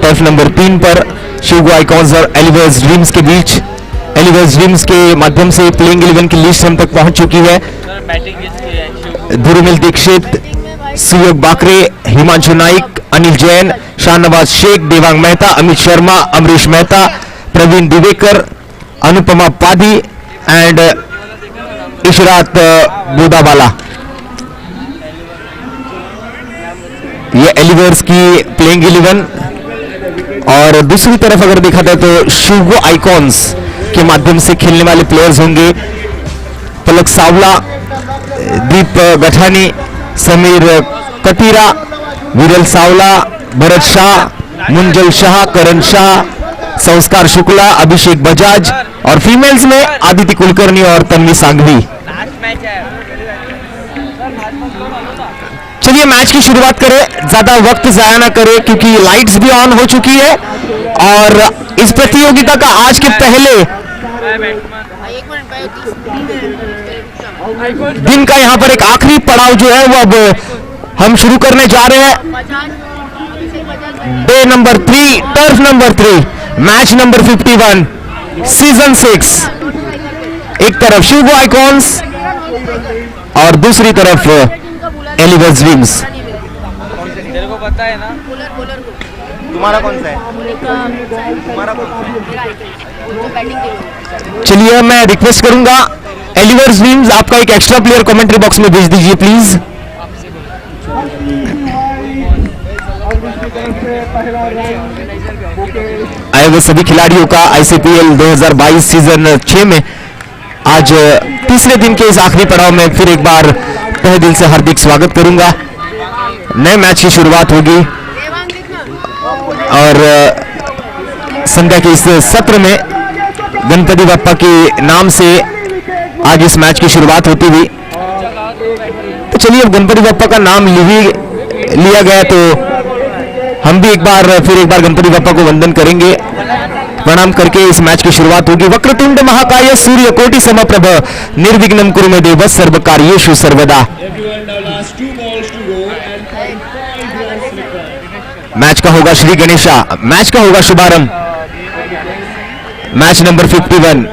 Turf number 3 पर शिवगो icons और एलिवर्स dreams के बीच। एलिवर्स ड्रीम्स के माध्यम से प्लेइंग 11 की लिस्ट हम तक पहुंच चुकी है। धुरुमिल दीक्षित, सुयोग बाकरे, हिमांशु नाइक, अनिल जैन, शाहनवाज शेख, देवांग मेहता, अमित शर्मा, अमरीश मेहता, प्रवीण दिवेकर, अनुपमा पादी एंड इशरात बुदावाला। ये एलिवर्स की प्लेइंग 11। और दूसरी तरफ अगर देखा जाए तो शिवगो आइकॉन्स के माध्यम से खेलने वाले प्लेयर्स होंगे पलक सावला, दीप गठानी, समीर कतीरा, विरल सावला, भरत शाह, मुंजल शाह, करण शाह, संस्कार शुक्ला, अभिषेक बजाज और फीमेल्स में आदित्य कुलकर्णी और तन्वी सांघवी। चलिए मैच की शुरुआत करें, ज्यादा वक्त जाया ना करें क्योंकि लाइट्स भी ऑन हो चुकी है और इस प्रतियोगिता का आज के पहले दिन का यहाँ पर एक आखिरी पड़ाव जो है वो अब हम शुरू करने जा रहे हैं। Day number 3, turf number 3, match number 51, season 6। एक तरफ शिवगो आइकॉन्स और दूसरी तरफ एलिवर्स ड्रीम्स। तेरे को पता है ना? तुम्हारा कौन सा है? तुम्हारा कौन सा है? चलिए मैं रिक्वेस्ट करूंगा एलिवर्स ड्रीम्स आपका एक एक्स्ट्रा प्लेयर कमेंट्री बॉक्स में भेज दीजिए प्लीज। आए हुए सभी खिलाड़ियों का आईसीपीएल 2022 सीजन 6 में आज तीसरे दिन के इस आखिरी पड़ाव में फिर एक बार तहे दिल से हार्दिक स्वागत करूंगा। नए मैच की शुरुआत होगी और संध्या के इस सत्र में गणपति बप्पा के नाम से आज इस मैच की शुरुआत होती हुई। तो चलिए अब गणपति बप्पा का नाम लिया गया तो हम भी फिर एक बार गणपति बप्पा को वंदन करेंगे, प्रणाम करके इस मैच की शुरुआत होगी। वक्रतुंड महाकाय सूर्यकोटि समप्रभ निर्विघ्नं कुरु मे देव सर्वकार्येषु सर्वदा। मैच का होगा श्री गणेशा, मैच का होगा शुभारंभ। मैच नंबर 51,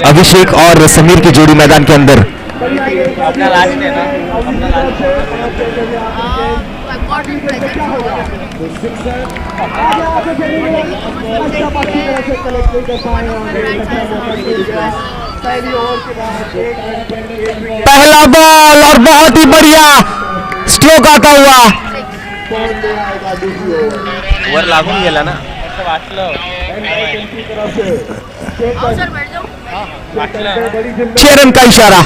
अभिषेक और समीर की जोड़ी मैदान के अंदर। पहला बॉल और बहुत ही बढ़िया स्ट्रोक आता हुआ। वर लागून गेला ना? 6 रन का इशारा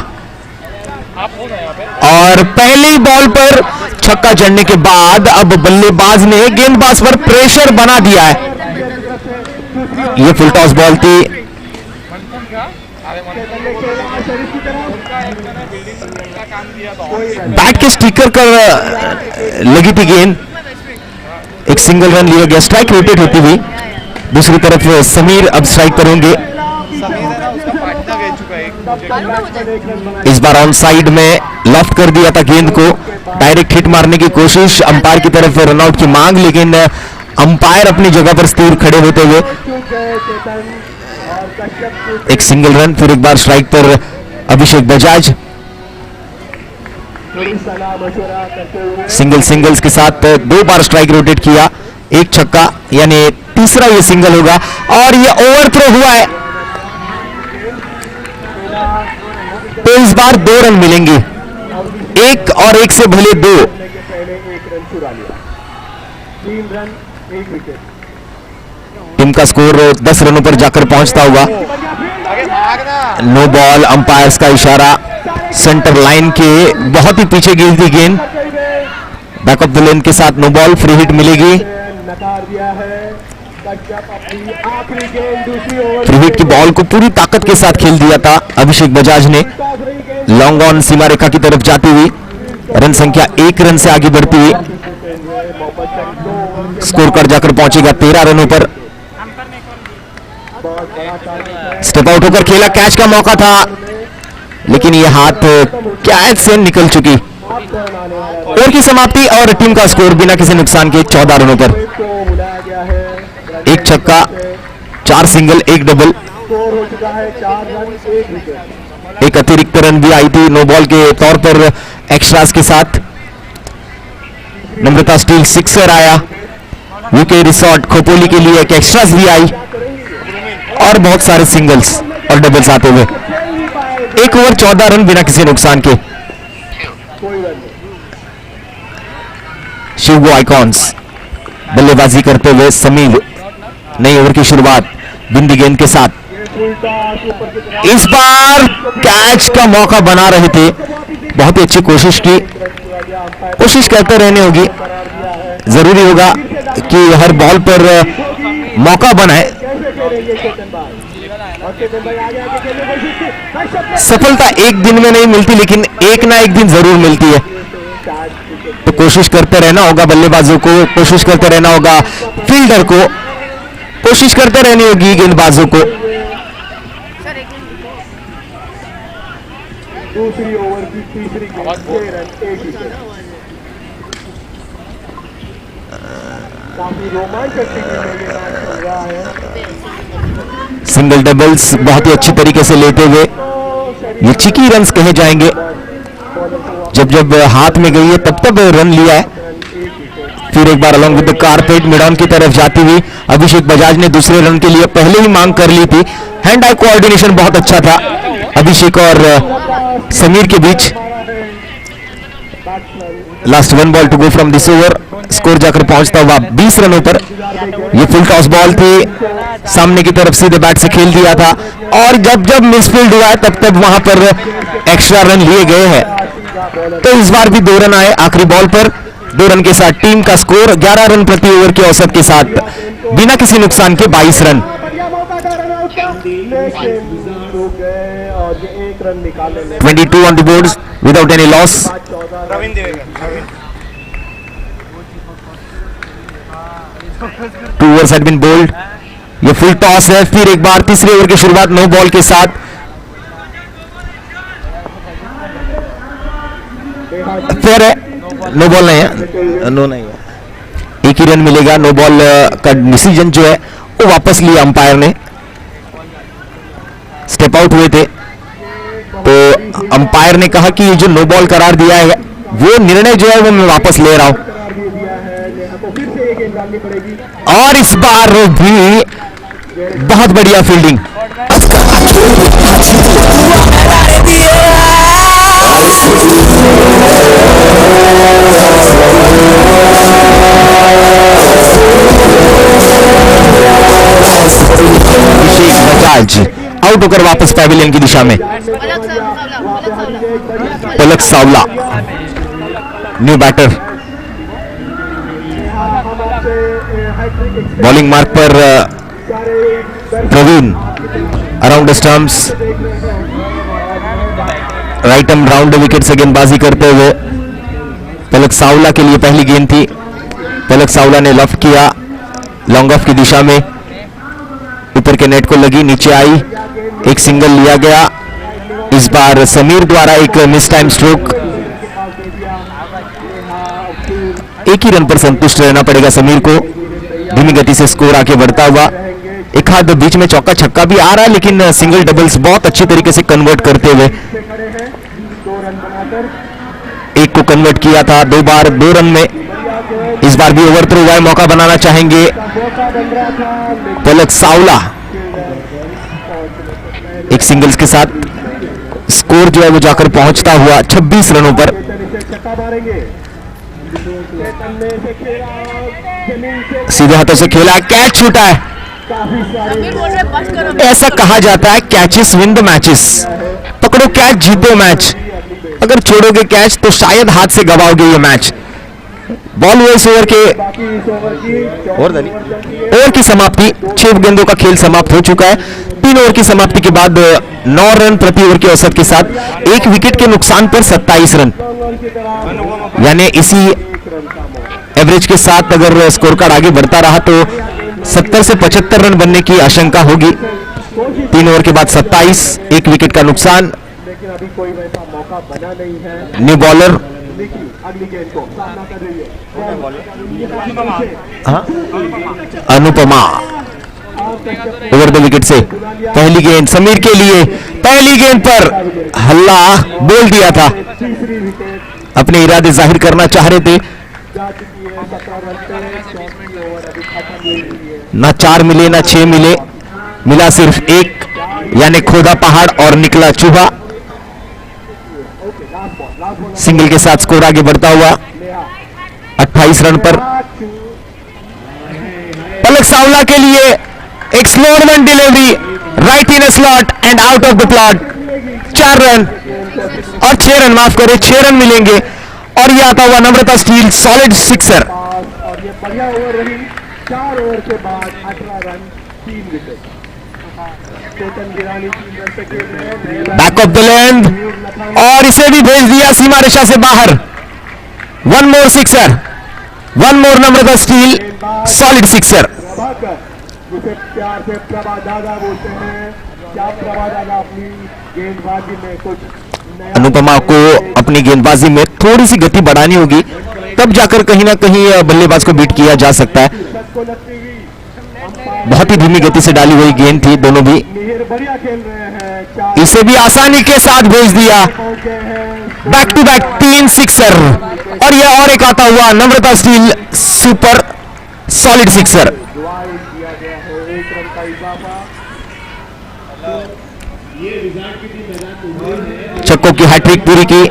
और पहली बॉल पर छक्का जड़ने के बाद अब बल्लेबाज ने गेंदबाज पर प्रेशर बना दिया है। ये फुल टॉस बॉल थी। बैट के स्टिकर कर लगी थी गेंद, एक सिंगल रन लिया गया, स्ट्राइक रोटेट होती हुई। दूसरी तरफ समीर अब स्ट्राइक पर होंगे। इस बार ऑन साइड में लॉफ्ट कर दिया था गेंद को, डायरेक्ट हिट मारने की कोशिश, अंपायर की तरफ रनआउट की मांग, लेकिन अंपायर अपनी जगह पर स्थिर खड़े होते हुए एक सिंगल रन। फिर एक बार स्ट्राइक पर अभिषेक बजाज, सिंगल्स के साथ 2 बार स्ट्राइक रोटेट किया, एक छक्का, यानी तीसरा ये सिंगल होगा और ये ओवर थ्रो हुआ है तो इस बार 2 रन मिलेंगे, 1 और 1 से भले 2। टीम का स्कोर 10 रनों पर जाकर पहुंचता हुआ। नो बॉल, अंपायर्स का इशारा, सेंटर लाइन के बहुत ही पीछे गिरी थी गेंद, बैक ऑफ द लेन के साथ नो बॉल, फ्री हिट मिलेगी। फ्री हिट की बॉल को पूरी ताकत के साथ खेल दिया था अभिषेक बजाज ने, लॉन्ग ऑन सीमा रेखा की तरफ जाती हुई, रन संख्या 1 रन से आगे बढ़ती हुई। स्कोर कार्ड जाकर पहुंचेगा 13 रनों पर। स्टेप आउट होकर खेला, कैच का मौका था लेकिन ये हाथ कैच से निकल चुकी। ओवर की समाप्ति और टीम का स्कोर बिना किसी नुकसान के 14 रनों पर। एक छक्का, 4 सिंगल, 1 डबल, एक अतिरिक्त रन भी आई थी नो बॉल के तौर पर एक्स्ट्रास के साथ। नम्रता स्टील सिक्सर आया। यूके रिसोर्ट खोपोली के लिए एक एक्स्ट्रास भी आई और बहुत सारे सिंगल्स और डबल्स आते हुए। 1 ओवर 14 रन बिना किसी नुकसान के। शिवगो आइकॉन्स बल्लेबाजी करते हुए। समीर नई ओवर की शुरुआत बिंदी गेंद के साथ। इस बार कैच का मौका बना रहे थे, बहुत ही अच्छी कोशिश की। कोशिश करते रहने होगी, जरूरी होगा कि हर बॉल पर मौका बनाए। सफलता एक दिन में नहीं मिलती, लेकिन एक ना एक दिन जरूर मिलती है। तो कोशिश करते रहना होगा बल्लेबाजों को, कोशिश करते रहना होगा फील्डर को, कोशिश करते रहनी होगी गेंदबाजों को। दूसरी ओवर की तीसरी गेंद 6 रन 1 विकेट। काफी रोमांचक ये मैच चल रहा है। सिंगल डबल्स बहुत ही अच्छी तरीके से लेते हुए। ये चिकी रन्स कहे जाएंगे। जब जब हाथ में गई है तब तब रन लिया है। फिर एक बार along with the carpet mid on की तरफ जाती हुई अभिषेक बजाज ने दूसरे रन के लिए पहले ही मांग कर ली थी। हैंड आई कोऑर्डिनेशन बहुत अच्छा था अभिषेक और समीर के बीच। Last 1 ball to go from this over. Score जाकर पहुंचता हुआ 20 रनों पर। ये फुल टॉस बॉल थी, सामने की तरफ सीधे बैट से खेल दिया था और जब जब मिसफील्ड हुआ है तब तब वहां पर एक्स्ट्रा रन लिए गए हैं। तो इस बार भी 2 रन आए आखिरी बॉल पर। 2 रन के साथ टीम का स्कोर 11 रन प्रति ओवर के औसत के साथ बिना किसी नुकसान के 22 run. 22 on the boards without any loss. 2 overs had been bowled. ये फुल टॉस है। फिर एक बार तीसरे ओवर की शुरुआत नो बॉल के साथ। फेयर है, नो बॉल नहीं है, नो नहीं है। एक ही रन मिलेगा। नो बॉल का डिसीजन जो है वो वापस लिया अंपायर ने। स्टेप आउट हुए थे तो अंपायर ने कहा कि जो नो बॉल करार दिया है वो निर्णय जो है वो मैं वापस ले रहा हूं। और इस बार भी बहुत बढ़िया फील्डिंग। अभिषेक बजाज आउट होकर वापस पैविलियन की दिशा में। Palak Savla new batter. Bowling mark पर Praveen around stumps right arm round wicket से गेंदबाजी करते हुए। पलक सावला के लिए पहली गेंद थी। पलक सावला ने लफ किया लॉन्ग ऑफ की दिशा में, ऊपर के नेट को लगी, नीचे आई, एक सिंगल लिया गया। इस बार समीर द्वारा एक मिस टाइम स्ट्रोक। एक ही रन पर संतुष्ट रहना पड़ेगा समीर को। धीमी गति से स्कोर आगे बढ़ता हुआ। एक हाथ बीच में चौका छक्का भी आ रहा है, लेकिन सिंगल डबल्स बहुत अच्छी तरीके से कन्वर्ट करते हुए एक को कन्वर्ट किया था 2 बार 2 रन में। इस बार भी ओवर थ्रो हुआ है, मौका बनाना चाहेंगे पलक सावला। एक सिंगल्स के साथ स्कोर जो है वो जाकर पहुंचता हुआ 26 रनों पर। सीधे हाथों से खेला, कैच छूटा है। ऐसा कहा जाता है कैचेस विन द मैचेस। पकड़ो कैच जीतो मैच, अगर छोड़ोगे कैच तो शायद हाथ से गवाओगे ये मैच। बॉल हुए इस ओवर के ओवर की समाप्ति। 6 गेंदों का खेल समाप्त हो चुका है। 3 ओवर की समाप्ति के बाद 9 रन प्रति ओवर के औसत के साथ 1 विकेट के नुकसान पर 27 रन, यानी इसी एवरेज के साथ अगर स्कोर कार्ड आगे बढ़ता रहा तो 70 से 75 रन बनने की आशंका होगी। 3 ओवर के बाद 27, 1 विकेट का नुकसान। न्यू बॉलर अगली गेंद को सामना कर रही है हाँ? अनुपमा ओवर द विकेट से पहली गेंद समीर के लिए, पहली गेंद पर हल्ला बोल दिया था, तीसरी विकेट अपने इरादे जाहिर करना चाह रहे थे। जा चुकी है 17 रन पे, 34 ओवर अभी खत्म हो रही है। ना 4 मिले ना 6 मिले, मिला सिर्फ 1, यानी खोदा पहाड़ और निकला चूहा। सिंगल के साथ स्कोर आगे बढ़ता हुआ 28 रन पर। पलक सावला के लिए एक slow run delivery, right in slot and out of the plot. 4 run और 6 रन, माफ करें 6 रन मिलेंगे। और ये आता हुआ नम्रता स्टील सॉलिड सिक्सर। और ये बढ़िया ओवर रही, 4 ओवर के बाद 18 रन 3 विकेट। चेतन गिरानी 3 रन पे खेल रहे हैं। बैक ऑफ द लेंथ और इसे भी भेज दिया सीमा रेखा से बाहर। 1 मोर सिक्सर, 1 मोर नम्रता स्टील सॉलिड सिक्सर। प्रभाकर, जिसे प्यार से प्रभा दादा बोलते हैं, क्या प्रभा दादा अपनी गेंदबाजी में कुछ नया अनुपमा को अपनी गेंदबाजी में थोड़ी सी गति बढ़ानी होगी, तब जाकर कहीं ना कहीं बल्लेबाज को बीट किया जा सकता है। शत को लगती हुई अंपायर बहुत ही धीमी गति से डाली हुई गेंद थी दोनों भी। मिहिर बढ़िया खेल रहे हैं, 4 इसे भी आसानी के साथ भेज दिया। पहुंच गए हैं। बैक टू बैक 3 सिक्सर और यह और एक आता हुआ नम्रता स्टील सुपर सॉलिड सिक्सर। दुआई दिया गया है, 1 रन का इजाफा। छक्कों की हैट्रिक पूरी की।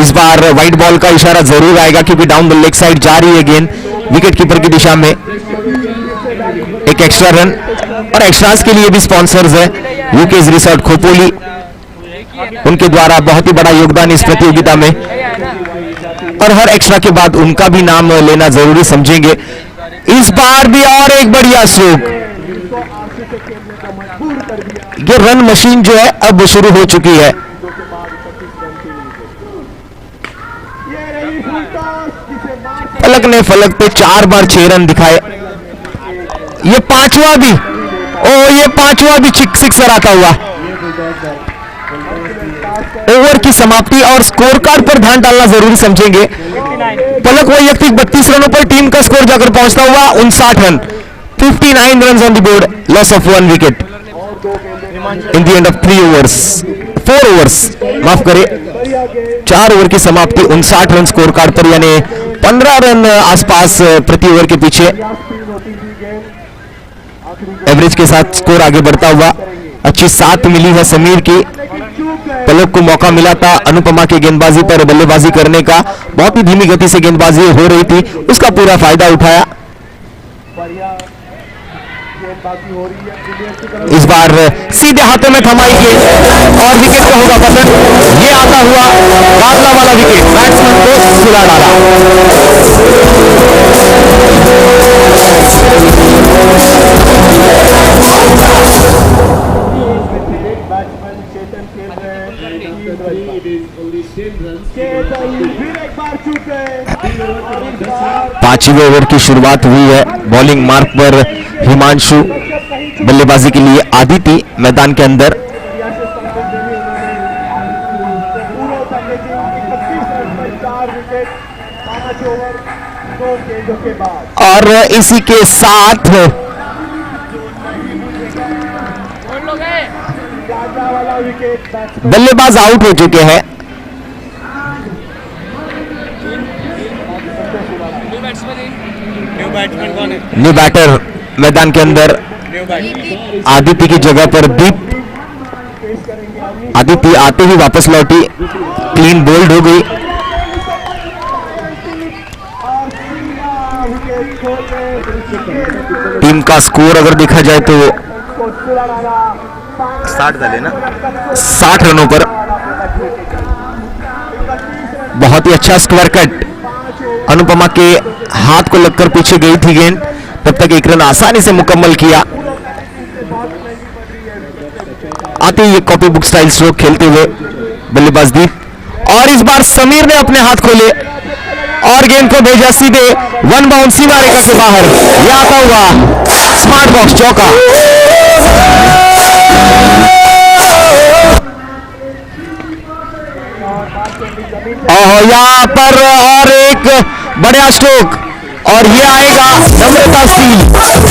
इस बार वाइड बॉल का इशारा जरूर आएगा क्योंकि डाउन द लेग साइड जा रही है गेंद विकेट कीपर की दिशा में। एक एक्स्ट्रा रन और एक्स्ट्रास के लिए भी स्पॉन्सर्स है यूकेज रिसोर्ट खोपोली, उनके द्वारा बहुत ही बड़ा योगदान इस प्रतियोगिता में और हर एक्स्ट्रा के बाद उनका भी नाम लेना जरूरी समझेंगे। इस बार भी और एक बढ़िया स्ट्रोक। ये रन मशीन जो है अब शुरू हो चुकी है। पलक ने फलक पे 4 बार 6 रन दिखाए। ये पांचवा भी, ये पांचवा भी सिक्सर आता हुआ। ओवर की समाप्ति और स्कोर कार्ड पर ध्यान डालना जरूरी समझेंगे। पलक वैयक्तिक 32 रनों पर टीम का स्कोर जाकर पहुंचता हुआ 59 run, 59 run on the board, loss of 1 wicket in the end of 4 overs, माफ करें 4 ओवर की समाप्ति 59 रन स्कोर कार्ड पर, यानी 15 रन आसपास प्रति ओवर के पीछे एवरेज के साथ स्कोर आगे बढ़ता हुआ। अच्छी साथ मिली है समीर की। पलक को मौका मिला था अनुपमा की गेंदबाजी पर बल्लेबाजी करने का, बहुत ही धीमी गति से गेंदबाजी हो रही थी, उसका पूरा फायदा उठाया। इस बार सीधे हाथों में थमाई गेंद और विकेट का होगा पतन। ये आता हुआ बादला वाला विकेट बैट्समैन को सुला डाला। बैट्समैन चेतन खेल रहे हैं, चेतन फिर एक बार चूक गए। 5वें ओवर की शुरुआत हुई है। बॉलिंग मार्क पर हिमांशु, बल्लेबाजी के लिए आदिति मैदान के अंदर। और इसी के साथ बल्लेबाज आउट हो चुके हैं। न्यू बैटर मैदान के अंदर आदित्य की जगह पर दीप। आदित्य आते ही वापस लौटी, क्लीन बोल्ड हो गई। टीम का स्कोर अगर देखा जाए तो 60 डाले ना, 60 रनों पर। बहुत ही अच्छा स्क्वायर कट, अनुपमा के हाथ को लगकर पीछे गई थी गेंद, तब तक 1 रन आसानी से मुकम्मल किया। आते ही कॉपी बुक स्टाइल स्ट्रोक खेलते हुए बल्लेबाज दीप, और इस बार समीर ने अपने हाथ खोले और गेंद को भेजा सीधे 1 बाउंड सीमा रेखा के बाहर। यह आता हुआ स्मार्ट बॉक्स चौका। और यहाँ पर और एक बड़ा स्ट्रोक और ये आएगा Namrata steel 6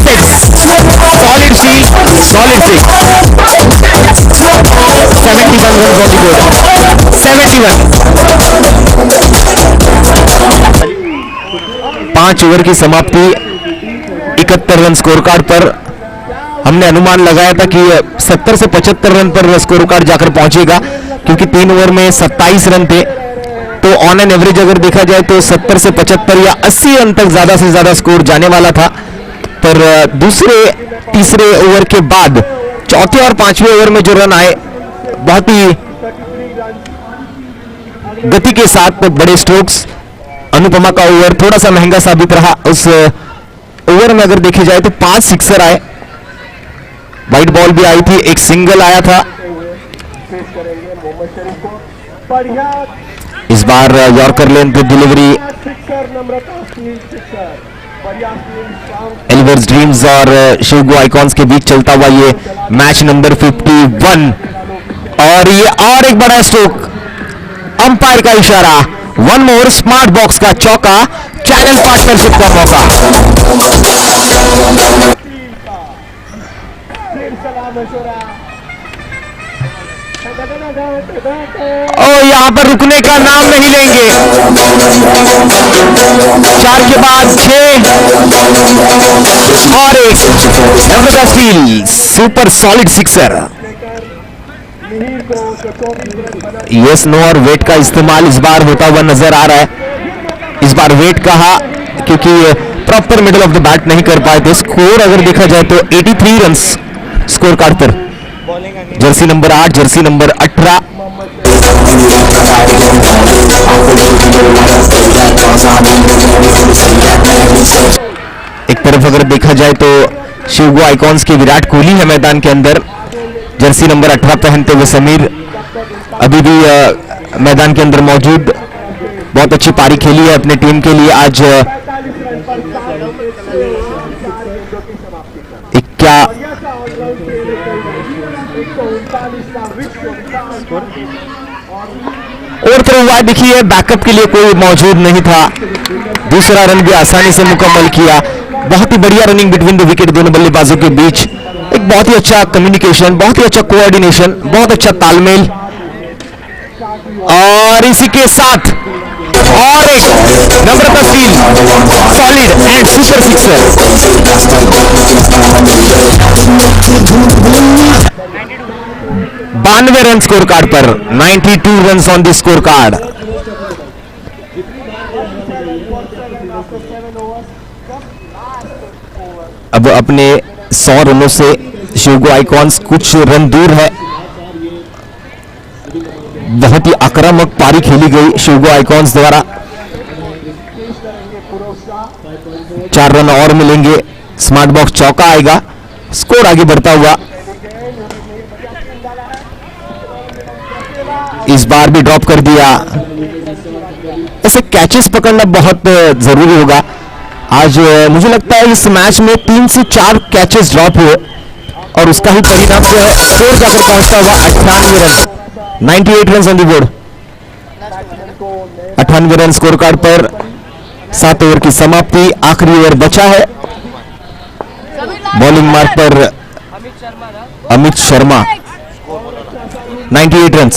solid steel solid 6 71 run on the board 71 5 over की समाप्ति 71 रन स्कोर कार्ड पर हमने अनुमान लगाया था कि 70 से 75 रन पर स्कोर कार्ड जाकर पहुंचेगा क्योंकि 3 ओवर में 27 रन थे तो ऑन एन एवरेज अगर देखा जाए तो 70 से 75 या 80 रन तक ज्यादा से ज्यादा स्कोर जाने वाला था पर दूसरे तीसरे ओवर के बाद चौथे और पांचवें ओवर में जो रन आए बहुत ही गति के साथ बड़े स्ट्रोक्स अनुपमा का ओवर थोड़ा सा महंगा साबित रहा उस ओवर में अगर देखे जाए तो 5 सिक्सर आए वाइट बॉल भी आई थी एक सिंगल आया था इस बार यॉर्कर लेन पे डिलीवरी एलिवर्स ड्रीम्स और शिवगो आइकॉन्स के बीच चलता हुआ ये मैच नंबर 51 और ये और एक बड़ा स्ट्रोक अंपायर का इशारा वन मोर स्मार्ट बॉक्स का चौका चैनल पार्टनरशिप का मौका और यहां पर रुकने का नाम नहीं लेंगे 4 के बाद 6 और एक Namrata steel super solid sixer yes no और वेट का इस्तेमाल इस बार होता हुआ नजर आ रहा है इस बार वेट कहा क्योंकि proper middle of the bat नहीं कर पाए थे स्कोर अगर देखा जाए तो 83 रन स्कोर कार्ड पर जर्सी नंबर 8 जर्सी नंबर 18 एक तरफ अगर देखा जाए तो शिवगो आइकॉन्स के विराट कोहली है मैदान के अंदर जर्सी नंबर 18 पहनते हुए समीर अभी भी मैदान के अंदर मौजूद बहुत अच्छी पारी खेली है अपने टीम के लिए आज क्या और थ्रो हुआ देखिए बैकअप के लिए कोई मौजूद नहीं था दूसरा रन भी आसानी से मुकम्मल किया बहुत ही बढ़िया रनिंग बिटवीन द विकेट दोनों बल्लेबाजों के बीच एक बहुत ही अच्छा कम्युनिकेशन बहुत ही अच्छा कोऑर्डिनेशन बहुत अच्छा तालमेल और इसी के साथ और एक Namrata steel solid and super sixer 92 run score card पर 92 run on the score card अब अपने 100 रनों से शिवगो आइकॉन्स कुछ रन दूर है बहुत ही आक्रामक पारी खेली गई शिवगो आइकॉन्स द्वारा 4 रन और मिलेंगे स्मार्ट बॉक्स चौका आएगा स्कोर आगे बढ़ता हुआ इस बार भी ड्रॉप कर दिया ऐसे कैचेस पकड़ना बहुत जरूरी होगा आज मुझे लगता है इस मैच में 3 से 4 कैचेस ड्रॉप हुए और उसका ही परिणाम जो है स्कोर जाकर पहुंचता हुआ 98 run 98 run on the board 98 run score card पर 7 ओवर की समाप्ति आखिरी ओवर बचा है बॉलिंग मार्क पर अमित शर्मा 98 रन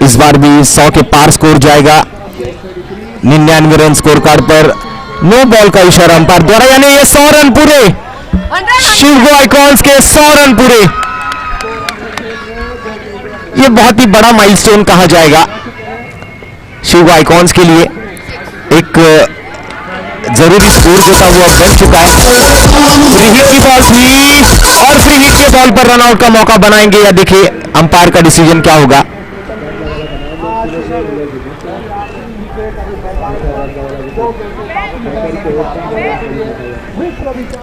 इस बार भी 100 के पार स्कोर जाएगा 99 रन स्कोर कार्ड पर नो बॉल का इशारा अंपायर द्वारा यानी ये 100 रन पूरे शिवगो आइकॉन्स के 100 रन पूरे ये बहुत ही बड़ा माइलस्टोन कहा जाएगा शिवगो आइकॉन्स के लिए एक जरूरी स्कोर जो था वो अब बन चुका है फ्री हिट की बॉल थी और फ्री हिट के बॉल पर रनआउट का मौका बनाएंगे या देखिए अंपायर का डिसीजन क्या होगा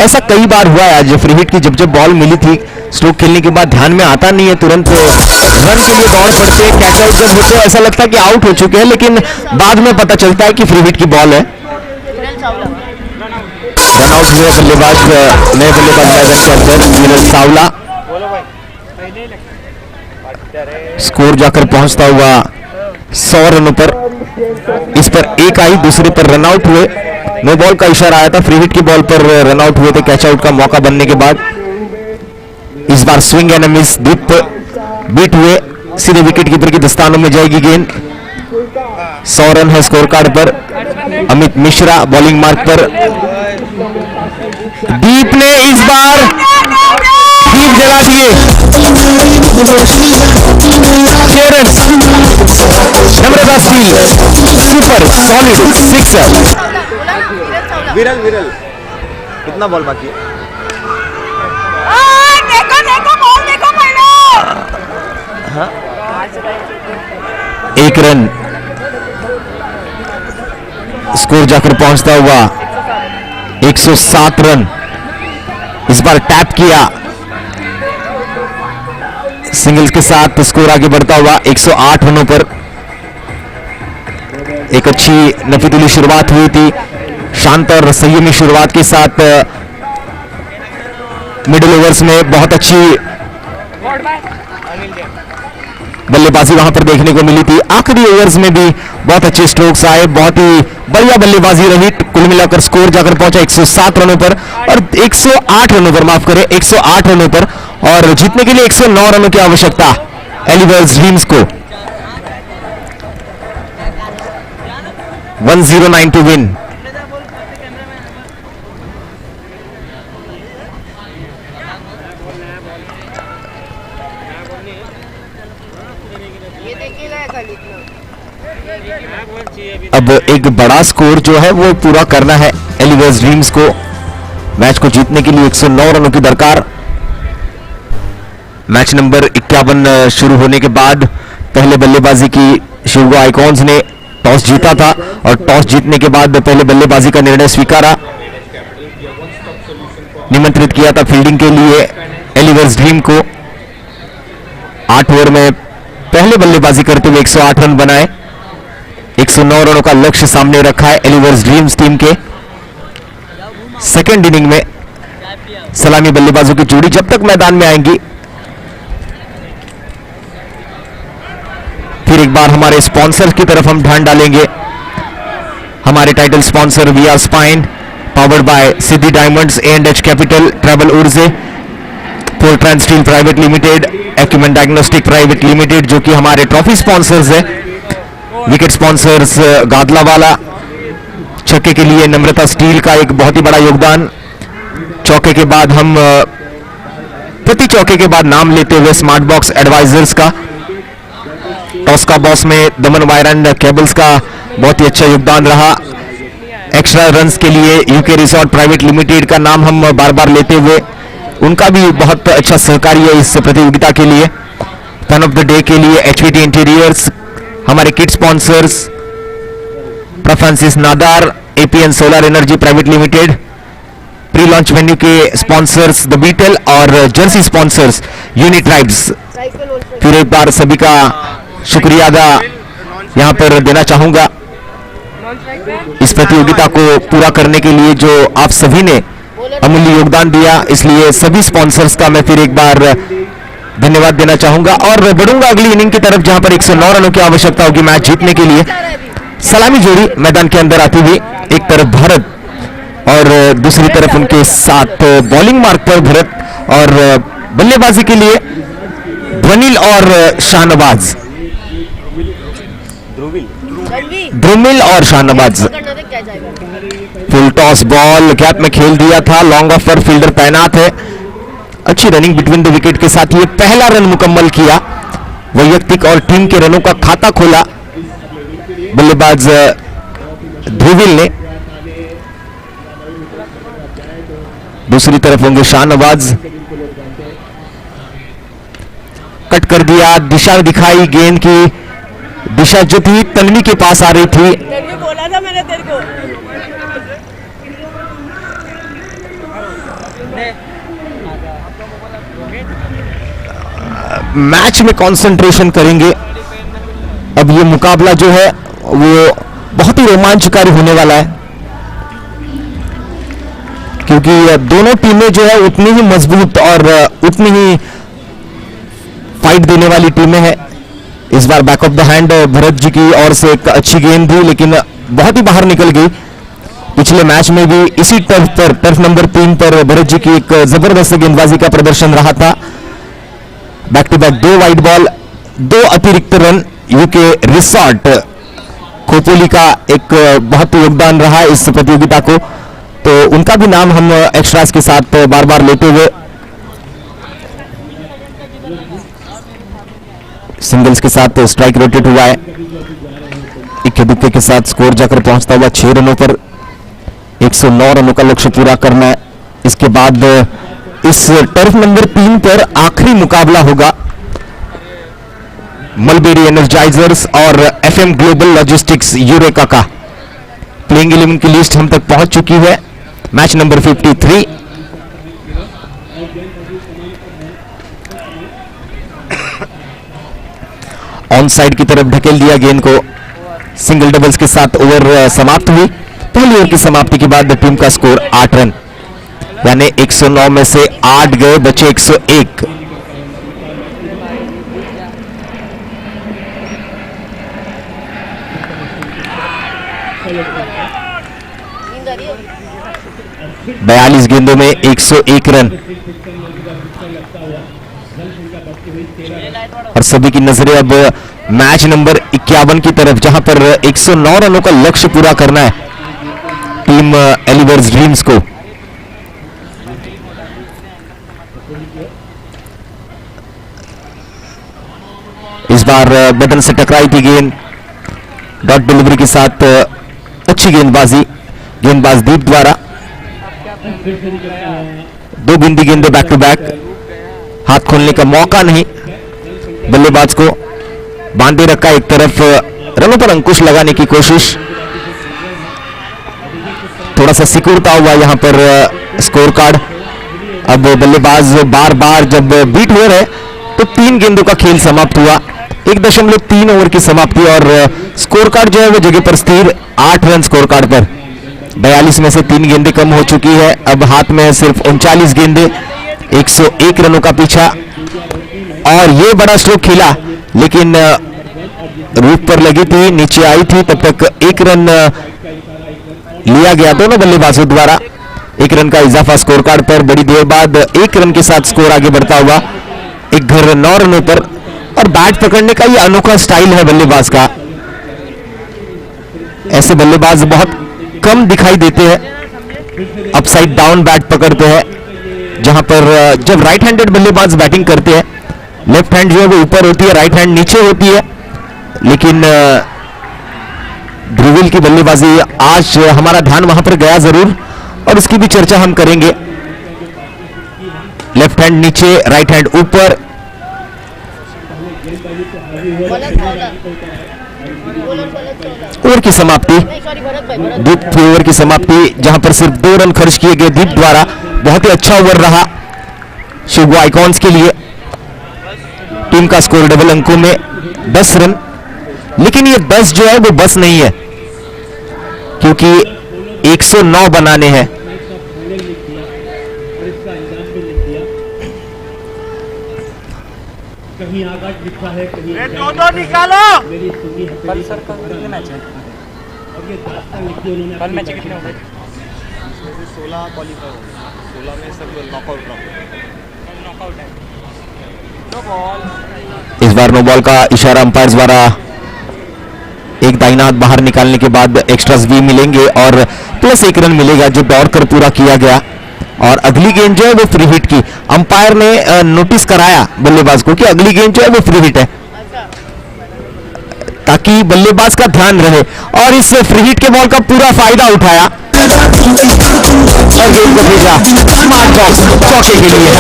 ऐसा कई बार हुआ है आज फ्री हिट की जब बॉल मिली थी स्ट्रोक खेलने के बाद ध्यान में आता नहीं है तुरंत रन के लिए दौड़ पड़ते कैच आउट जब होते ऐसा लगता है कि आउट हो चुके हैं लेकिन बाद में पता चलता है कि फ्री हिट की बॉल है रन आउट हुए बल्लेबाज नए बल्लेबाज मैदान के अंदर विनल चावला स्कोर जाकर पहुंचता हुआ 100 रनों पर। इस पर एक आई, दूसरे पर रनआउट हुए। नो बॉल का इशारा आया था, फ्री हिट की बॉल पर रनआउट हुए थे कैच आउट का मौका बनने के बाद। इस बार swing and miss dip beat हुए, सीधे विकेट कीपर की दस्तानों में जाएगी गेंद। 100 रन है स्कोर कार्ड पर। अमित मिश्रा बॉलिंग मार्क पर। दीप ने इस बार दीप जला दिए। 6 रन, नम्रता स्टील, सुपर सॉलिड सिक्सर। विरल विरल कितना बॉल बाकी है? एक रन स्कोर जाकर पहुंचता हुआ 107 रन। इस बार टैप किया, सिंगल्स के साथ स्कोर आगे बढ़ता हुआ 108 रनों पर। एक अच्छी नफीतुली शुरुआत हुई थी, शांत और संयमी शुरुआत के साथ मिडिल ओवर्स में बहुत अच्छी बल्लेबाजी वहां पर देखने को मिली थी। आखिरी ओवर्स में भी बहुत अच्छे स्ट्रोक्स आए, बहुत ही बढ़िया बल्लेबाजी रही। कुल मिलाकर स्कोर जाकर पहुंचा 107 रनों पर और 108 रनों पर, माफ करें 108 रनों पर। और जीतने के लिए 109 रनों की आवश्यकता एलिवर्स ड्रीम्स को। 109 टू विन। अब एक बड़ा स्कोर जो है वो पूरा करना है एलिवर्स ड्रीम्स को। मैच को जीतने के लिए 109 रनों की दरकार। मैच नंबर 51 शुरू होने के बाद पहले बल्लेबाजी की शिवगो आइकॉन्स ने टॉस जीता था और टॉस जीतने के बाद पहले बल्लेबाजी का निर्णय स्वीकारा। निमंत्रित किया था फील्डिंग के लिए एलिवर्स ड्रीम को। 8 ओवर में पहले बल्लेबाजी करते हुए 108 रन बनाए। 109 रनों का लक्ष्य सामने रखा है एलिवर्स ड्रीम्स टीम के। सेकेंड इनिंग में सलामी बल्लेबाजों की जोड़ी जब तक मैदान में आएंगी, फिर एक बार हमारे स्पॉन्सर की तरफ हम ध्यान डालेंगे। हमारे title sponsor we are spine, powered by Siddhi diamonds, A&H capital, travel Urje, पोर्ट्रैन स्टील प्राइवेट लिमिटेड, एक्यूमेंट डायग्नोस्टिक प्राइवेट लिमिटेड जो कि हमारे ट्रॉफी स्पॉन्सर्स है। विकेट स्पॉन्सर्स गादलावाला, छक्के के लिए नम्रता स्टील का एक बहुत ही बड़ा योगदान। चौके के बाद हम प्रति चौके के बाद नाम लेते हुए स्मार्ट बॉक्स एडवाइजर्स का, टॉस का बॉस में दमन वायर एंड केबल्स का बहुत ही अच्छा योगदान रहा। एक्स्ट्रा रन्स के लिए यूके रिसोर्ट प्राइवेट लिमिटेड का नाम हम बार बार लेते हुए, उनका भी बहुत अच्छा सहकारी है इस प्रतियोगिता के लिए। फन ऑफ द डे के लिए HVT इंटीरियर्स, हमारे kit sponsors Francis Nadar, APN solar energy private limited, pre launch venue के स्पॉन्सर्स द बीटल और जर्सी स्पॉन्सर्स यूनिट ट्राइब्स। फिर एक बार सभी का शुक्रिया अदा यहां पर देना चाहूंगा। इस प्रतियोगिता को पूरा करने के लिए जो आप सभी ने अमूल्य योगदान दिया, इसलिए सभी स्पॉन्सर्स का मैं फिर एक बार धन्यवाद देना चाहूंगा। और बढ़ूंगा अगली इनिंग की तरफ जहां पर 109 रनों की आवश्यकता होगी मैच जीतने के लिए। सलामी जोड़ी मैदान के अंदर आती हुई, एक तरफ भरत और दूसरी तरफ उनके साथ बॉलिंग मार्क पर भरत, और बल्लेबाजी के लिए ध्वनिल और शाहनवाज, ध्रुमिल और Shahnawaz. Full toss ball gap में खेल दिया था, लॉन्ग ऑफ पर फील्डर तैनात है। अच्छी रनिंग बिटवीन द विकेट के साथ ये पहला रन मुकम्मल किया, वैयक्तिक और टीम के रनों का खाता खोला बल्लेबाज ध्रुविल ने। दूसरी तरफ होंगे शाहनवाज, कट कर दिया, दिशा दिखाई, गेंद की दिशा जो थी तन्वी के पास आ रही थी। बोला था मैंने तेरे को। मैच में कंसंट्रेशन करेंगे। अब ये मुकाबला जो है वो बहुत ही रोमांचकारी होने वाला है, क्योंकि दोनों टीमें जो है उतनी ही मजबूत और उतनी ही फाइट देने वाली टीमें हैं। इस बार back of the hand Bharat ji की ओर से एक अच्छी गेंद थी, लेकिन बहुत ही बाहर निकल गई। पिछले मैच में भी इसी टर्फ नंबर 3 पर भरत जी की एक जबरदस्त गेंदबाजी का प्रदर्शन रहा था। Back to back 2 wide ball, 2 अतिरिक्त रन। यूके रिसॉर्ट खोपोली का एक बहुत योगदान रहा इस प्रतियोगिता को, तो उनका भी नाम हम एक्स्ट्रास के साथ बार बार लेते हुए सिंगल्स के साथ स्ट्राइक रोटेट हुआ है। इक्के दुक्के के साथ स्कोर जाकर पहुंचता हुआ 6 रनों पर 109 रनों का लक्ष्य पूरा करना है। इसके बाद इस टर्फ नंबर 3 पर आखिरी मुकाबला होगा मलबेरी एनर्जाइजर्स और एफएम ग्लोबल लॉजिस्टिक्स यूरेका का। प्लेइंग 11 की लिस्ट हम तक पहुंच चुकी है। Match number 53। ऑन साइड की तरफ ढकेल दिया गेंद को। सिंगल डबल्स के साथ ओवर समाप्त हुई। पहली ओवर की समाप्ति के बाद टीम का स्कोर 8 रन, यानी 109 में से 8 गए, बचे 101। नींद आ रही है? 42 गेंदों में 101 रन। और सभी की नजरें अब मैच नंबर 51 की तरफ, जहां पर 109 रनों का लक्ष्य पूरा करना है टीम एलिवर्स ड्रीम्स को। इस बार बटन से टकराई थी गेंद, डॉट डिलीवरी के साथ अच्छी गेंदबाजी, गेंदबाज दीप द्वारा। 2 बिंदी गेंदे बैक टू बैक, हाथ खोलने का मौका नहीं, बल्लेबाज को बांधे रखा एक तरफ, रनों पर अंकुश लगाने की कोशिश, थोड़ा सा सिकुड़ता हुआ यहां पर स्कोर कार्ड। अब बल्लेबाज बार बार जब बीट हो रहे तो 3 गेंदों का खेल समाप्त हुआ। 1.3 ओवर की समाप्ति और स्कोर कार्ड जो है वो जगह पर स्थिर, 8 रन स्कोर कार्ड पर। 42 में से 3 गेंदें कम हो चुकी है। अब हाथ में सिर्फ 39 गेंदें, 101 रनों का पीछा। और ये बड़ा स्ट्रोक खेला, लेकिन रूप पर लगी थी, नीचे आई थी, तब तक 1 रन लिया गया दोनों बल्लेबाजों द्वारा। 1 रन का इजाफा स्कोर कार्ड पर। बड़ी देर बाद 1 रन के साथ स्कोर आगे बढ़ता हुआ 1 घर 9 रनों पर। और बैट पकड़ने का ये अनोखा स्टाइल है बल्लेबाज का, ऐसे बल्लेबाज बहुत कम दिखाई देते हैं। अपसाइड डाउन बैट पकड़ते हैं, जहां पर जब राइट हैंडेड बल्लेबाज बैटिंग करते हैं, लेफ्ट हैंड जो है वो ऊपर होती है, राइट हैंड नीचे होती है। लेकिन ध्रुविल की बल्लेबाजी, आज हमारा ध्यान वहां पर गया जरूर, और उसकी भी चर्चा हम करेंगे। लेफ्ट हैंड नीचे, राइट हैंड ऊपर। ओवर की समाप्ति, द्वितीय ओवर की समाप्ति, जहां पर सिर्फ 2 रन खर्च किए गए दीप द्वारा। बहुत ही अच्छा ओवर रहा शिवगो आइकॉन्स के लिए। टीम का स्कोर डबल अंकों में 10 रन, लेकिन ये 10 जो है वो बस नहीं है, क्योंकि 109 बनाने हैं। कहीं आगाज लिखा है, कहीं निकालो। कल सर कितने मैच है? अब ये दास्तान लिखी उन्होंने। कल मैच कितने हो गए? 16 क्वालिफाई हो गए, 16 में सब नॉकआउट नॉकआउट है। No ball. इस बार नो बॉल का इशारा अंपायर द्वारा एक दाहिना हाथ बाहर निकालने के बाद एक्स्ट्रास भी मिलेंगे और प्लस 1 रन मिलेगा जो दौड़ कर पूरा किया गया। और अगली गेंद जो है वो फ्री हिट की, अंपायर ने नोटिस कराया बल्लेबाज को कि अगली गेंद जो है वो फ्री हिट है, ताकि बल्लेबाज का ध्यान रहे, और इस फ्री हिट के बॉल का पूरा फायदा उठाया और गेंद को भेजा स्मार्ट बॉक्स चौके के लिए।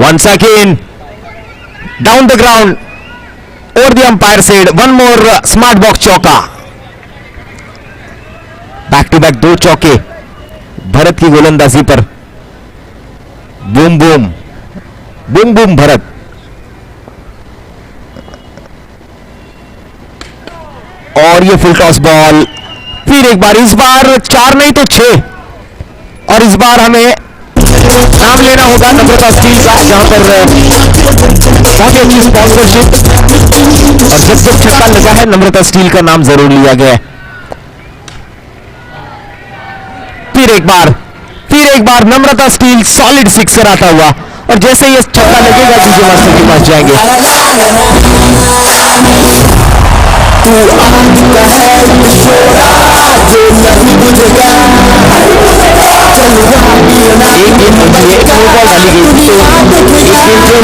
Once again, down the ground, over the umpire said, one more smart box चौका। बैक टू बैक 2 चौके भरत की गोलंदाजी पर। Boom boom boom boom Bharat. और ये फुल टॉस बॉल, फिर एक बार, इस बार 4 नहीं तो 6, और इस बार हमें नाम लेना होगा नम्रता स्टील का, जहां पर बहुत ही अच्छी स्पॉन्सरशिप, और जब जब छक्का लगा है नम्रता स्टील का नाम जरूर लिया गया है। फिर एक बार नम्रता स्टील सॉलिड सिक्सर आता हुआ, और जैसे ही छक्का लगेगा डीजे मास्टर के पास जाएंगे। एक गेंद बची है, एक बॉल डाली गई थी, तो एक गेंद जो हमें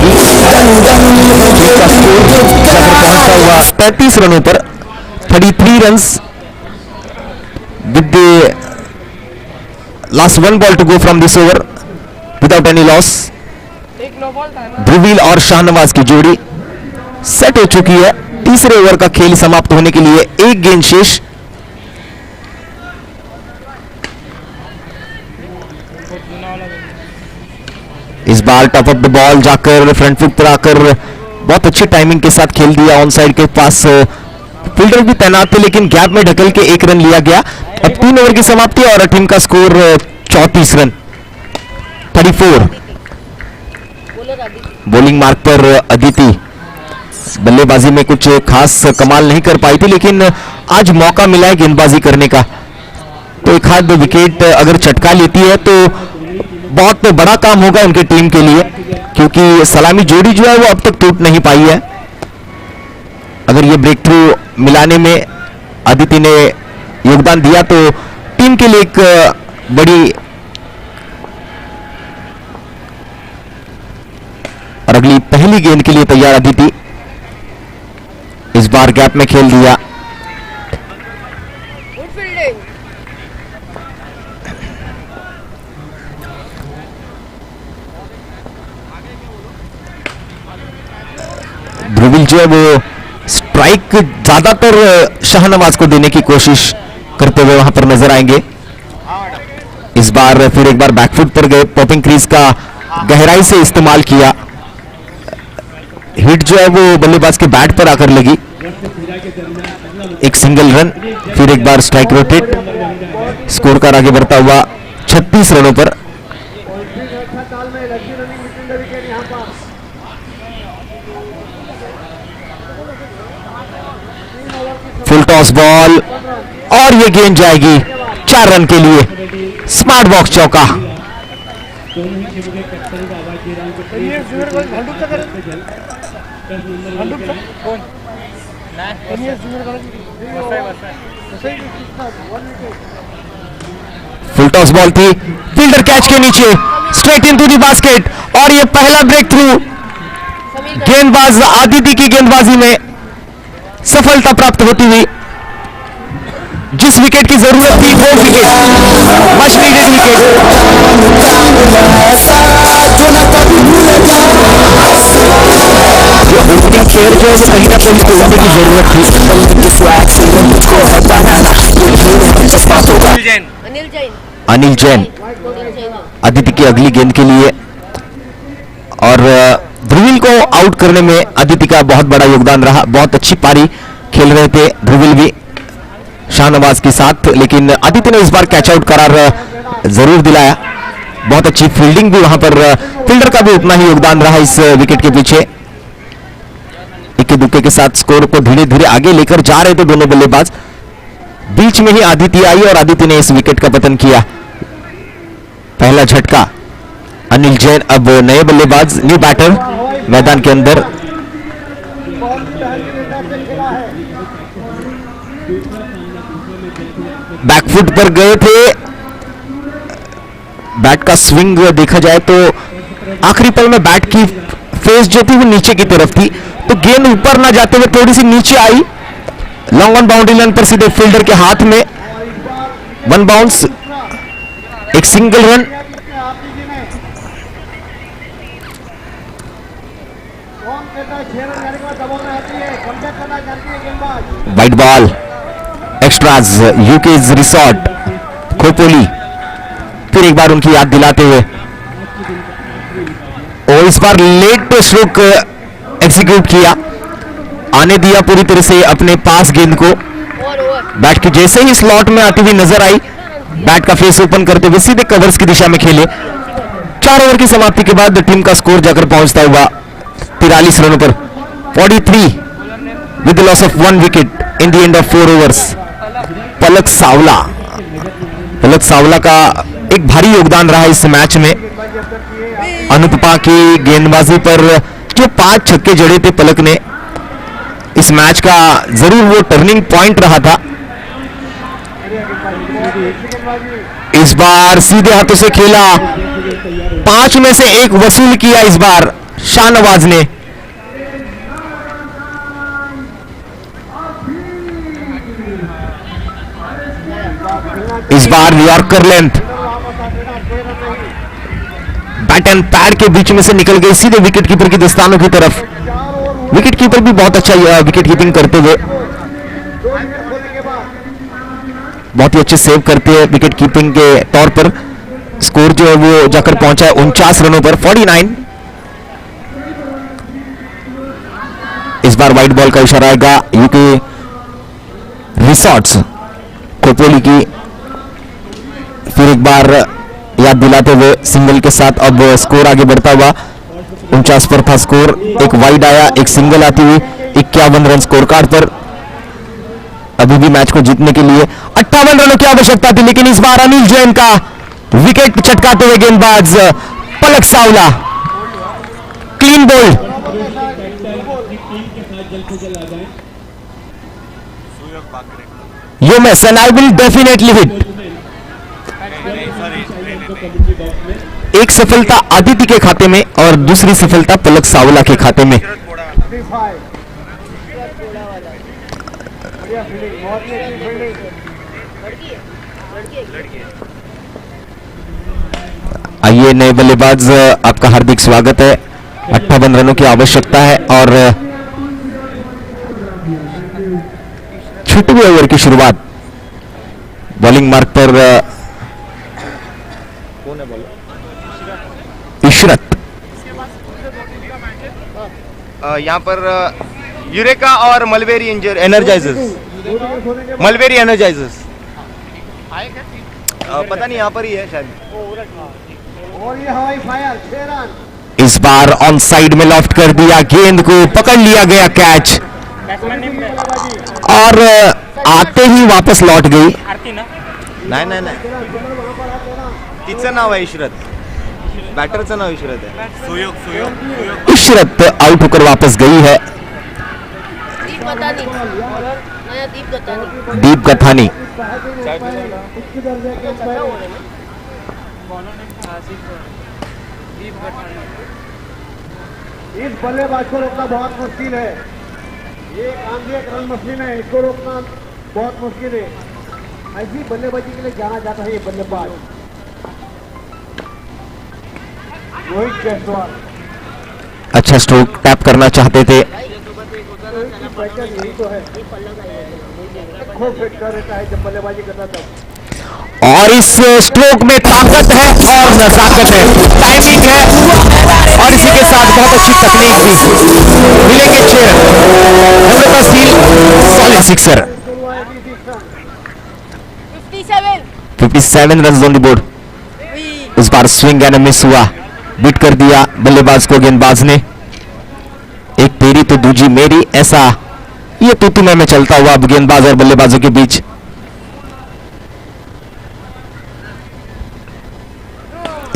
पूरी करनी होगी। गेंद का स्कोर जाकर पहुंचता हुआ 33 रनों पर, 33 runs with the last 1 ball to go from this over without any loss. एक नो बॉल था ना। ध्रुवील और शाहनवाज की जोड़ी सेट हो चुकी है। तीसरे ओवर का खेल समाप्त होने के लिए एक गेंद शेष। इस बार टॉप ऑफ द बॉल जाकर फ्रंट फुट पर आकर बहुत अच्छी टाइमिंग के साथ खेल दिया। ऑन साइड के पास फील्डर भी तैनात थे, लेकिन गैप में ढकल के एक रन लिया गया। अब 3 ओवर की समाप्ति और टीम का स्कोर 34 रन, 34। बॉलिंग मार्क पर अदिति बल्लेबाजी में कुछ खास कमाल नहीं कर पाई थी, लेकिन आज मौका मिला है गेंदबाजी करने का, तो एक आध विकेट अगर चटका लेती है तो बहुत बड़ा काम होगा उनके टीम के लिए, क्योंकि सलामी जोड़ी जो है वो अब तक टूट नहीं पाई है। अगर ये ब्रेक थ्रू मिलाने में अदिति ने योगदान दिया तो टीम के लिए एक बड़ी, और अगली पहली गेंद के लिए तैयार अदिति। इस बार गैप में खेल दिया। ध्रुवील जो है वो स्ट्राइक ज्यादातर शाहनवाज को देने की कोशिश करते हुए वहां पर नजर आएंगे। इस बार फिर एक बार बैकफुट पर गए, पॉपिंग क्रीज का गहराई से इस्तेमाल किया। हिट जो है वो बल्लेबाज के बैट पर आकर लगी, एक सिंगल रन। फिर एक बार स्ट्राइक रोटेट, स्कोर कार्ड आगे बढ़ता हुआ 36 रनों पर। फुल टॉस बॉल, और ये गेंद जाएगी 4 रन के लिए। स्मार्ट बॉक्स चौका। फुल टॉस बॉल थी, फील्डर कैच के नीचे, straight into the basket, और ये पहला ब्रेक थ्रू गेंदबाज आदिति की गेंदबाजी में सफलता प्राप्त होती हुई। जिस विकेट की जरूरत थी वो wicket, much needed wicket. Opening player जो है कहीं ना कहीं तोड़ने की जरूरत थी। अनिल जैन अदिति की अगली गेंद के लिए, और ध्रुवील को आउट करने में अदिति का बहुत बड़ा योगदान रहा। बहुत अच्छी पारी खेल रहे थे ध्रुवील भी शाहनवाज के साथ, लेकिन अदिति ने इस बार कैच आउट करार जरूर दिलाया। बहुत अच्छी फील्डिंग भी वहां पर, फील्डर का भी उतना ही योगदान रहा इस विकेट के पीछे। इक्के दुक्के के साथ स्कोर को धीरे धीरे आगे लेकर जा रहे थे दोनों बल्लेबाज। बीच में ही आदिति आई और आदिति ने इस विकेट का पतन किया। पहला झटका। अनिल जैन अब नए बल्लेबाज, न्यू बैटर मैदान के अंदर। बैकफुट पर गए थे, बैट का स्विंग देखा जाए तो आखिरी पल में बैट की फेस जो थी वो नीचे की तरफ थी, तो गेंद ऊपर ना जाते हुए थोड़ी सी नीचे आई। लॉन्ग ऑन बाउंड्री लाइन पर सीधे फील्डर के हाथ में, 1 बाउंस, एक single run. White ball, extras, UK's resort Khopoli. फिर एक बार उनकी याद दिलाते हुए, और इस बार लेट स्ट्रोक एग्जीक्यूट किया, आने दिया पूरी तरह से अपने पास गेंद को। बैट की जैसे ही स्लॉट में आती हुई नजर आई, बैट का फेस ओपन करते हुए सीधे कवर्स की दिशा में खेले। 4 ओवर की समाप्ति के बाद टीम का स्कोर जाकर पहुंचता हुआ 43 रनों पर 43 with loss of 1 wicket in the end of 4 overs. Palak Savla का एक भारी योगदान रहा इस मैच में। अनुपमा की गेंदबाजी पर जो 5 छक्के जड़े थे पलक ने, इस मैच का जरूर वो टर्निंग पॉइंट रहा था। इस बार सीधे हाथों से खेला, 5 में से 1 वसूल किया इस बार शाहनवाज ने। इस बार yorker length bat and pad के बीच में से निकल गई सीधे विकेट कीपर की दस्तानों की तरफ। विकेट कीपर भी बहुत अच्छा विकेट कीपिंग करते हुए, बहुत ही अच्छे सेव करते हैं विकेट कीपिंग के तौर पर। स्कोर जो है वो जाकर पहुंचा है 49 रनों पर 49। इस बार वाइट बॉल का इशारा आएगा यूके रिसॉर्ट्स खोपोली की। फिर एक बार याद दिलाते हुए सिंगल के साथ अब स्कोर आगे बढ़ता हुआ 49 पर था स्कोर। एक वाइड आया, एक सिंगल आती हुई 51 रन स्कोर कार्ड पर। अभी भी मैच को जीतने के लिए 58 रनों की आवश्यकता थी, लेकिन इस बार अनिल जैन का विकेट चटकाते हुए गेंदबाज Palak Savla clean bowled. You miss and I will definitely hit. एक सफलता आदित्य के खाते में और दूसरी सफलता पलक सावला के खाते में। आइए नए बल्लेबाज, आपका हार्दिक स्वागत है। 58 रनों की आवश्यकता है और छठवें ओवर की शुरुआत। बॉलिंग मार्क पर इशरत। यहाँ पर यूरेका और मलबेरी एनर्जाइजर्स पता नहीं यहाँ पर ही है शायद। और ये हवाई फायर 6 रन। इस बार ऑन साइड में लॉफ्ट कर दिया, गेंद को पकड़ लिया गया कैच और आते ही वापस लौट गई। नाही नाही नाही, तिचं नाव आहे इशरत, बॅटरचं नाव इशरत आहे। इशरत आउट होकर वापस गई है। दीप गथानी इस बल्लेबाज को रोकना बहुत मुश्किल है। ये आंधी एक रन मशीन है, इसको रोकना बहुत मुश्किल है। ऐसी बल्लेबाजी के लिए जाना जाता है ये बल्लेबाज रोहित जायसवाल। अच्छा स्ट्रोक टैप करना चाहते थे। यही तो है, खूब फिट कर रहता है जब बल्लेबाजी करता तब। और इस स्ट्रोक में ताकत है और नजाकत है, टाइमिंग है और इसी के साथ बहुत अच्छी तकनीक भी। मिलेंगे 6 solid sixer. 57 run on the board. इस बार स्विंग एंड मिस हुआ, बीट कर दिया बल्लेबाज को गेंदबाज ने। एक तेरी तो दूजी मेरी, ऐसा ये तूतुमे में चलता हुआ अब गेंदबाज और बल्लेबाजों के बीच।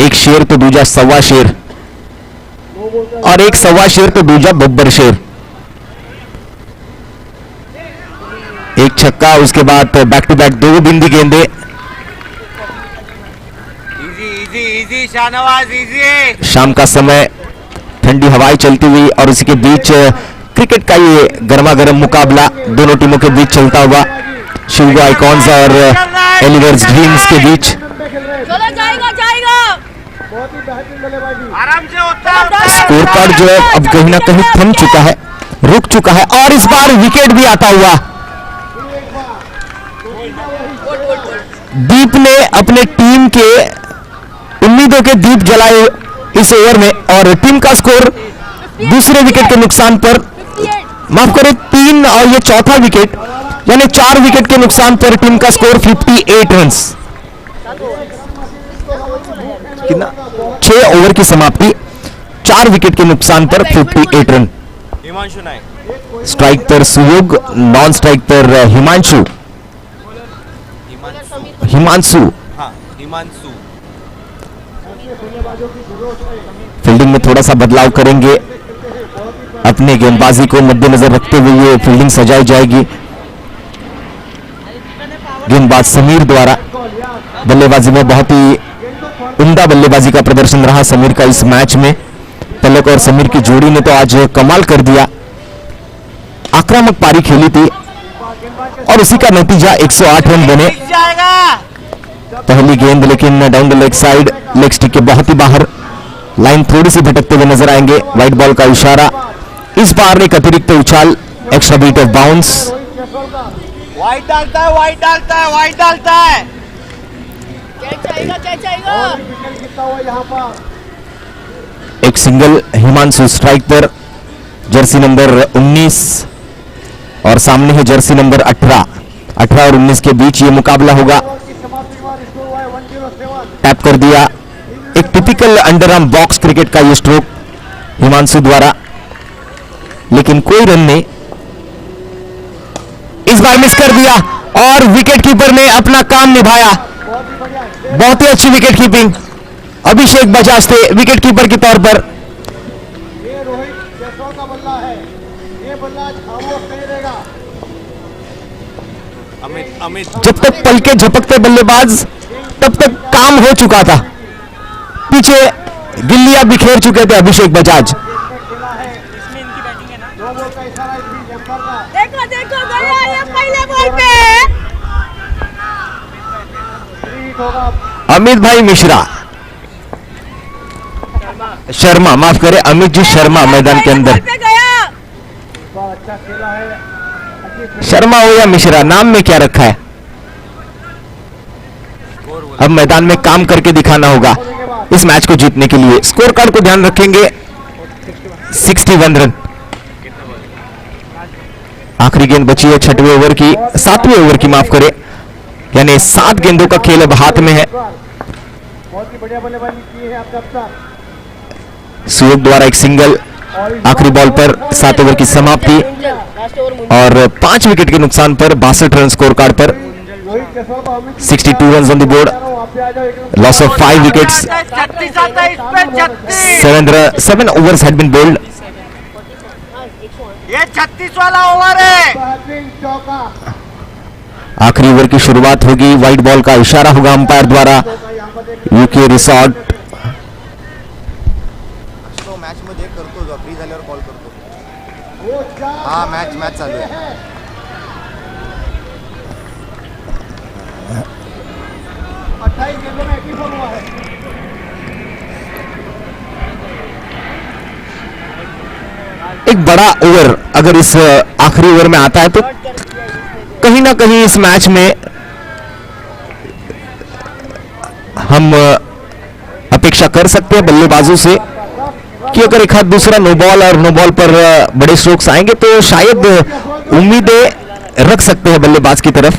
एक शेर तो दूजा सवा शेर और एक सवा शेर तो दूजा बब्बर शेर। एक छक्का, उसके बाद बैक टू बैक 2 बिंदी गेंदे। Easy Shahnawaz easy. शाम का समय, ठंडी हवाएं चलती हुई और उसी के बीच क्रिकेट का ये गर्मा गर्म मुकाबला दोनों टीमों के बीच चलता हुआ शिवगो आइकॉन्स और एलिवर्स ड्रीम्स के बीच। बहुत ही बेहतरीन बल्लेबाजी। आराम से होता है। स्कोर कार्ड जो है अब कहीं ना कहीं थम चुका है, रुक चुका है और इस बार विकेट भी आता हुआ। दीप ने अपने टीम के उम्मीदों के दीप जलाए इस ओवर में और टीम का स्कोर दूसरे विकेट के नुकसान पर, माफ करें 3 और ये चौथा विकेट, यानी 4 विकेट के नुकसान पर टीम का स्कोर 58 रन्स। कितना 6 ओवर की समाप्ति, 4 विकेट के नुकसान पर 58 रन। हिमांशु नायक, स्ट्राइक पर सुयोग, नॉन स्ट्राइक पर हिमांशु। हिमांशु हाँ हिमांशु। फील्डिंग में थोड़ा सा बदलाव करेंगे, अपने गेंदबाजी को मद्देनजर रखते हुए ये फील्डिंग सजाई जाएगी। गेंदबाज समीर द्वारा बल्लेबाजी में बहुत ही उम्दा बल्लेबाजी का प्रदर्शन रहा समीर का इस मैच में। पलक और समीर की जोड़ी ने तो आज कमाल कर दिया, आक्रामक पारी खेली थी और उसी का नतीजा 108 रन बने। पहली गेंद लेकिन down the leg side, leg stick के बहुत ही बाहर, लाइन थोड़ी सी भटकते हुए नजर आएंगे। व्हाइट बॉल का इशारा, इस बार एक अतिरिक्त उछाल, extra beat of bounce. Wide डालता है, वाइड डालता है, वाइड डालता है। एक सिंगल हिमांशु स्ट्राइक पर, जर्सी नंबर 19 और सामने है जर्सी नंबर 18 और 19 के बीच ये मुकाबला होगा। टैप कर दिया, एक टिपिकल अंडरआर्म बॉक्स क्रिकेट का ये स्ट्रोक हिमांशु द्वारा, लेकिन कोई रन नहीं। इस बार मिस कर दिया और विकेट कीपर ने अपना काम निभाया। बहुत ही अच्छी विकेट कीपिंग, अभिषेक बजाज थे विकेट कीपर के तौर पर। ये रोहित जायसवाल का बल्ला है, ये बल्ला खामोश नहीं रहेगा। अमित जब तक पलके झपकते बल्लेबाज तब तक काम हो चुका था, पीछे गिल्लियां बिखेर चुके थे अभिषेक बजाज। खेला है, इसमें इनकी बैटिंग है ना, 2 बॉल का इशारा इसमें एम्पायर का। देखो देखो गया ये पहले बॉल पे। हिट होगा अमित भाई मिश्रा, शर्मा, माफ करें अमित जी शर्मा मैदान के अंदर। पे गया। बहुत अच्छा खेला है, अच्छी शर्मा हो या मिश्रा, नाम में क्या रखा है? अब मैदान में काम करके दिखाना होगा इस मैच को जीतने के लिए। स्कोर कार्ड को ध्यान रखेंगे, 61 रन। आखिरी गेंद बची है 6वें ओवर की, 7वें ओवर की माफ करें, यानी 7 गेंदों का खेल अब हाथ में है। बहुत ही बढ़िया बल्लेबाजी की है आपका अफ्तार। सुयोग द्वारा एक सिंगल, आखिरी बॉल पर 7 ओवर की समाप्ति और 5 विकेट के नुकसान पर 62 रन स्कोर कार्ड पर। रोहित जायसवाल को Amit 62 runs on the board, आप पे आ जाओ, एकदम loss of 5 wickets, 7 overs had been bowled। ये 36 वाला ओवर है। बेहतरीन चौका। आखिरी ओवर की शुरुआत होगी, व्हाइट बॉल का इशारा होगा अंपायर द्वारा। यहाँ पर देख यूके रिसॉर्ट तो मॅच मध्ये करतो जो फ्री झाल्यावर कॉल करतो। वो चार हाँ मॅच चालू है। 28 गेंदों में 21 रन हुआ है। एक बड़ा ओवर अगर इस आखिरी ओवर में आता है तो कहीं ना कहीं इस मैच में हम अपेक्षा कर सकते हैं बल्लेबाजों से कि अगर एक हाथ दूसरा नो बॉल और नो बॉल पर बड़े स्ट्रोक्स आएंगे तो शायद उम्मीदें रख सकते हैं बल्लेबाज की तरफ।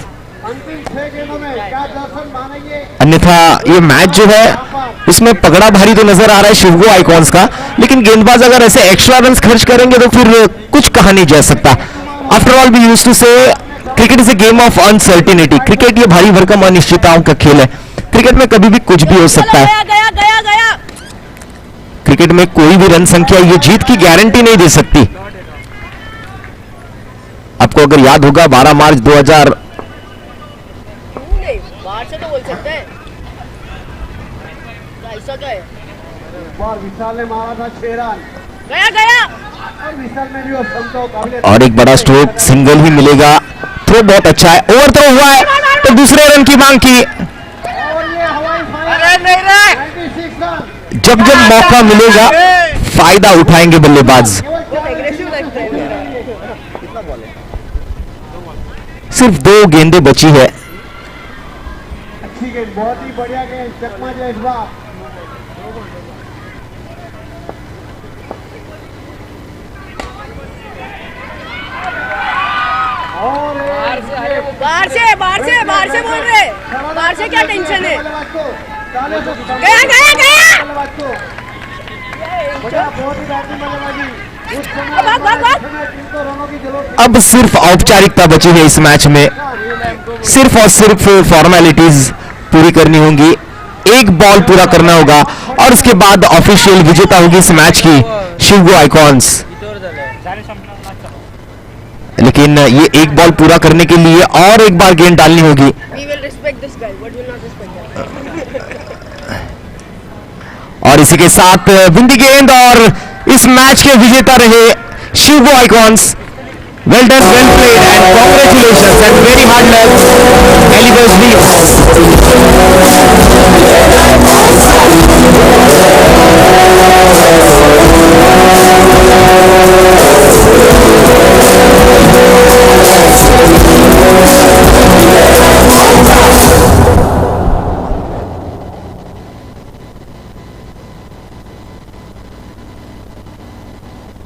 अंतिम 6 गेंदों में क्या दर्शन मानेंगे? अन्यथा ये मैच जो है इसमें पगड़ा भारी तो नजर आ रहा है शिवगो आइकॉन्स का, लेकिन गेंदबाज अगर ऐसे एक्स्ट्रा रन्स खर्च करेंगे तो फिर कुछ कहा नहीं जा सकता। After all we used to say cricket is a game of uncertainty. Cricket ये भारी भरकम अनिश्चितताओं का खेल है। क्रिकेट में कभी भी कुछ भी हो सकता है। गया गया गया गया। क्रिकेट में कोई भी रन संख्या ये जीत की गारंटी नहीं दे सकती। आपको अगर याद होगा 12 मार्च 2000 बाहर से तो बोल सकते हैं। ऐसा क्या है? बार विशाल ने मारा था 6 रन गया गया। और विशाल में भी वो समझो काबिल और एक बड़ा स्ट्रोक सिंगल ही मिलेगा। थ्रो बहुत अच्छा है, ओवर थ्रो हुआ है तो दूसरे रन की मांग की। और ये हवाई फायर अरे नहीं रे। 96 रन। जब जब मौका मिलेगा फायदा उठाएंगे बल्लेबाज। केवल 4 एग्रेसिव लगता है। कितना बॉल है? सिर्फ 2 गेंदें बची है। अच्छी गेंद, बहुत ही बढ़िया गेंद, चकमा जो इस बार। और बाहर से बाहर से बाहर बाहर से बोल रहे, बाहर से क्या टेंशन है? बल्लेबाज को तालियों से गया गया गया। बल्लेबाज को बड़ा बहुत ही बेहतरीन बल्लेबाजी। उस समय भाग, भाग, भाग। टीम को रनों की जरूरत थी। अब सिर्फ औपचारिकता बची है इस मैच में, सिर्फ और सिर्फ फॉर्मेलिटीज पूरी करनी होंगी, एक बॉल पूरा करना होगा और उसके बाद ऑफिशियल विजेता होगी इस मैच की शिवगो आइकॉन्स। लेकिन ये एक बॉल पूरा करने के लिए और एक बार गेंद डालनी होगी। We will respect this guy, but will not respect that. और इसी के साथ बिंदी गेंद और इस मैच के विजेता रहे Shivgo icons. Well done, well played and congratulations and very hard luck एलिवर्स लीड्स।